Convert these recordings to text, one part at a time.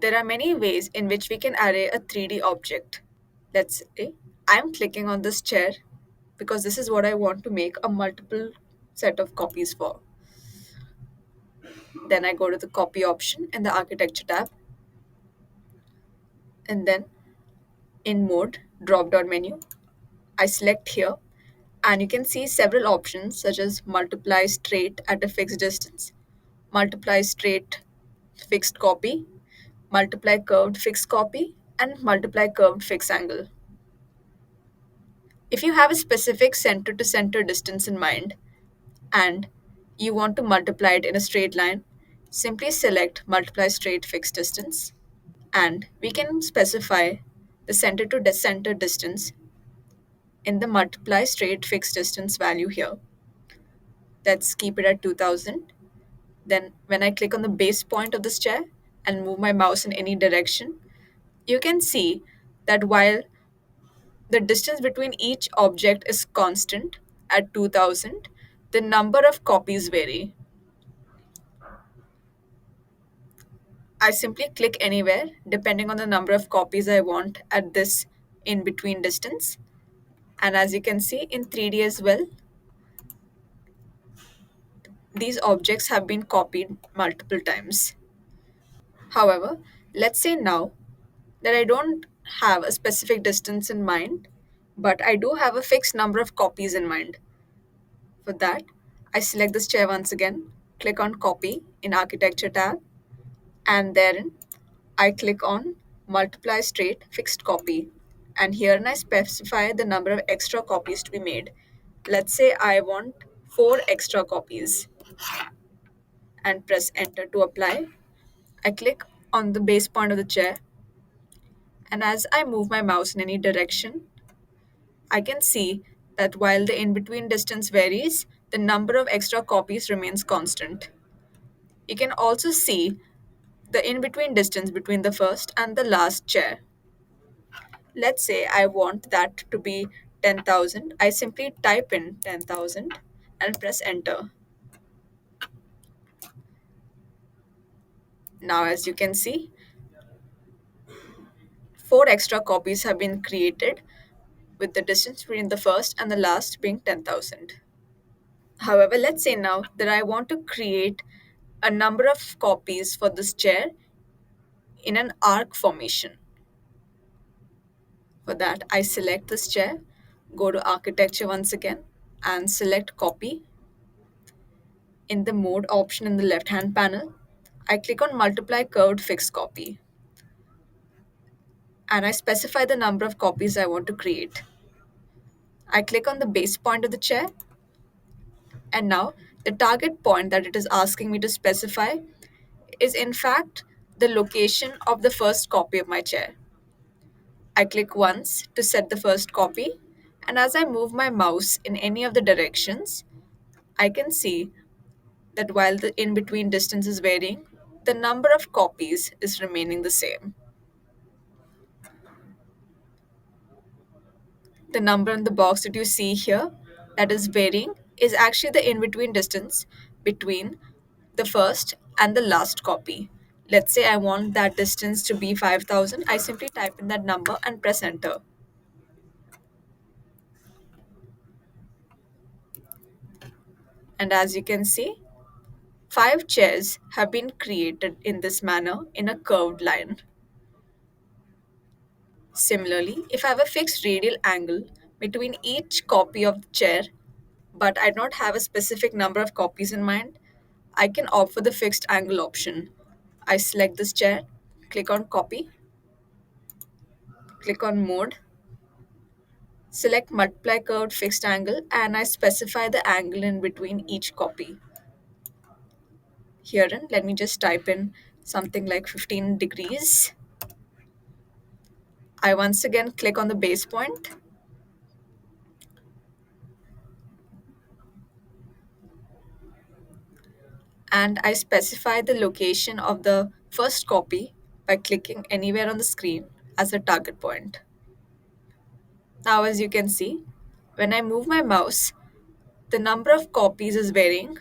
There are many ways in which we can array a 3D object. Let's say I'm clicking on this chair because this is what I want to make a multiple set of copies for. Then I go to the copy option in the architecture tab, and then in mode drop down menu, I select here, and you can see several options such as multiply straight at a fixed distance, multiply straight fixed copy, multiply curved fixed copy, and multiply curved fixed angle. If you have a specific center to center distance in mind and you want to multiply it in a straight line, simply select multiply straight fixed distance, and we can specify the center to center distance in the multiply straight fixed distance value here. Let's keep it at 2000. Then when I click on the base point of this chair and move my mouse in any direction, you can see that while the distance between each object is constant at 2000, the number of copies vary. I simply click anywhere depending on the number of copies I want at this in between distance. And as you can see in 3D as well, these objects have been copied multiple times. However, let's say now that I don't have a specific distance in mind, but I do have a fixed number of copies in mind. For that, I select this chair once again, click on Copy in Architecture tab, and therein I click on Multiply Straight Fixed Copy. And herein I specify the number of extra copies to be made. Let's say I want 4 extra copies and press Enter to apply. I click on the base point of the chair, and as I move my mouse in any direction, I can see that while the in between distance varies, the number of extra copies remains constant. You can also see the in between distance between the first and the last chair. Let's say I want that to be 10,000. I simply type in 10,000 and press enter. Now, as you can see, 4 extra copies have been created with the distance between the first and the last being 10,000. However, let's say now that I want to create a number of copies for this chair in an arc formation. For that, I select this chair, go to architecture once again, and select copy. In the mode option in the left hand panel, I click on multiply curved fixed copy, and I specify the number of copies I want to create. I click on the base point of the chair, and now the target point that it is asking me to specify is in fact the location of the first copy of my chair. I click once to set the first copy, and as I move my mouse in any of the directions, I can see that while the in between distance is varying, the number of copies is remaining the same. The number in the box that you see here that is varying is actually the in between distance between the first and the last copy. Let's say I want that distance to be 5,000. I simply type in that number and press enter. And as you can see, 5 chairs have been created in this manner in a curved line. Similarly, if I have a fixed radial angle between each copy of the chair, but I don't have a specific number of copies in mind, I can opt for the fixed angle option. I select this chair, click on copy, click on mode, select multiply curved fixed angle, and I specify the angle in between each copy. Herein, let me just type in something like 15 degrees. I once again click on the base point, and I specify the location of the first copy by clicking anywhere on the screen as a target point. Now, as you can see, when I move my mouse, the number of copies is varying.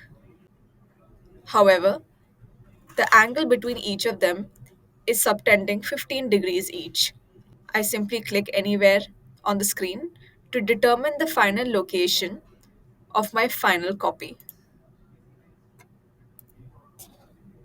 However, the angle between each of them is subtending 15 degrees each. I simply click anywhere on the screen to determine the final location of my final copy.